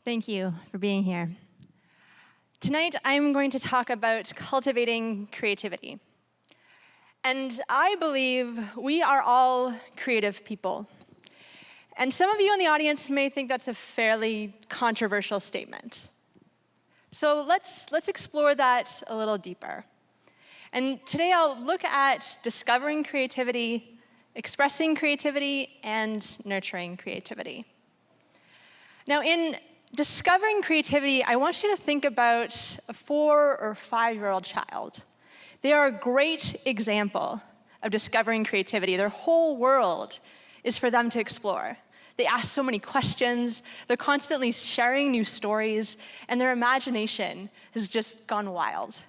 Thank you for being here. Tonight, I'm going to talk about cultivating creativity. And I believe we are all creative people. And some of you in the audience may think that's a fairly controversial statement. So let's explore that a little deeper. And today I'll look at discovering creativity, expressing creativity, and nurturing creativity. Now, in discovering creativity, I want you to think about a 4 or 5-year-old child. They are a great example of discovering creativity. Their whole world is for them to explore. They ask so many questions, they're constantly sharing new stories, and their imagination has just gone wild.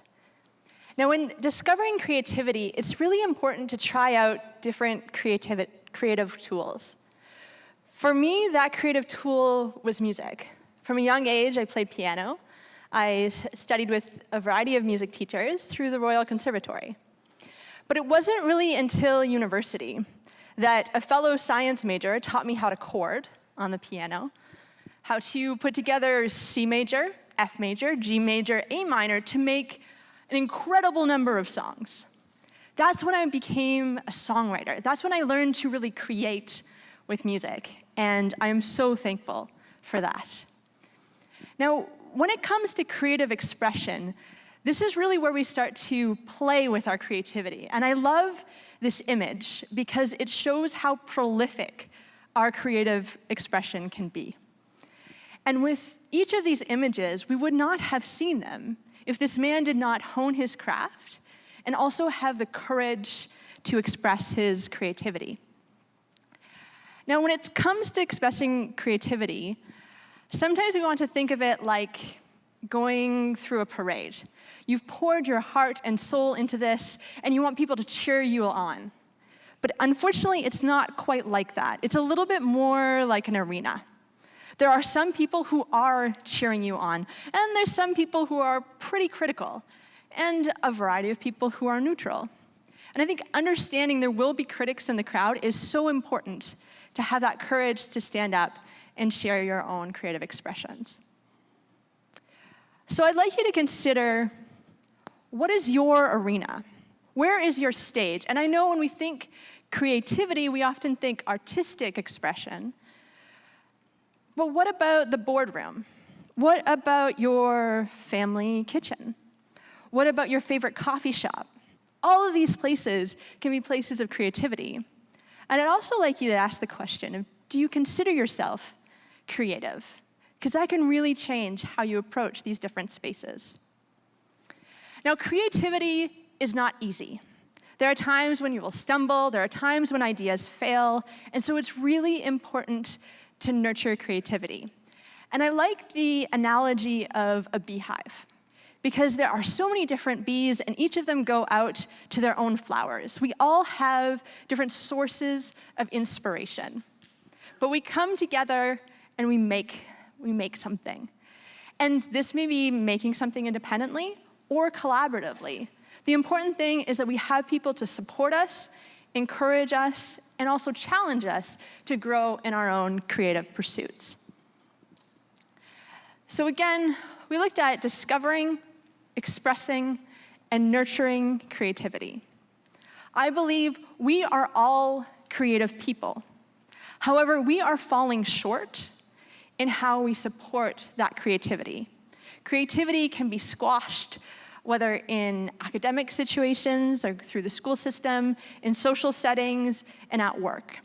Now, when discovering creativity, it's really important to try out different creative tools. For me, that creative tool was music. From a young age, I played piano. I studied with a variety of music teachers through the Royal Conservatory. But it wasn't really until university that a fellow science major taught me how to chord on the piano, how to put together C major, F major, G major, A minor to make an incredible number of songs. That's when I became a songwriter. That's when I learned to really create with music, and I'm so thankful for that. Now, when it comes to creative expression, this is really where we start to play with our creativity. And I love this image because it shows how prolific our creative expression can be. And with each of these images, we would not have seen them if this man did not hone his craft and also have the courage to express his creativity. Now, when it comes to expressing creativity, sometimes we want to think of it like going through a parade. You've poured your heart and soul into this, and you want people to cheer you on. But unfortunately, it's not quite like that. It's a little bit more like an arena. There are some people who are cheering you on, and there's some people who are pretty critical, and a variety of people who are neutral. And I think understanding there will be critics in the crowd is so important to have that courage to stand up and share your own creative expressions. So I'd like you to consider, what is your arena? Where is your stage? And I know when we think creativity, we often think artistic expression. But what about the boardroom? What about your family kitchen? What about your favorite coffee shop? All of these places can be places of creativity. And I'd also like you to ask the question of, do you consider yourself creative? Because that can really change how you approach these different spaces. Now, creativity is not easy. There are times when you will stumble, there are times when ideas fail, and so it's really important to nurture creativity. And I like the analogy of a beehive, because there are so many different bees, and each of them go out to their own flowers. We all have different sources of inspiration. But we come together and we make something. And this may be making something independently or collaboratively. The important thing is that we have people to support us, encourage us, and also challenge us to grow in our own creative pursuits. So again, we looked at discovering, expressing, and nurturing creativity. I believe we are all creative people. However, we are falling short in how we support that creativity. Creativity can be squashed, whether in academic situations or through the school system, in social settings, and at work.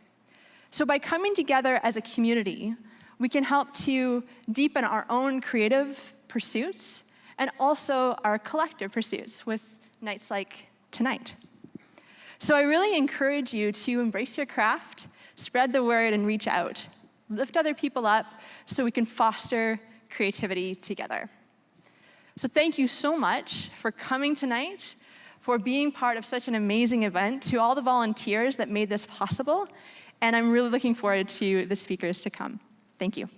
So by coming together as a community, we can help to deepen our own creative pursuits and also our collective pursuits with nights like tonight. So I really encourage you to embrace your craft, spread the word, and reach out. Lift other people up so we can foster creativity together. So thank you so much for coming tonight, for being part of such an amazing event, to all the volunteers that made this possible, and I'm really looking forward to the speakers to come. Thank you.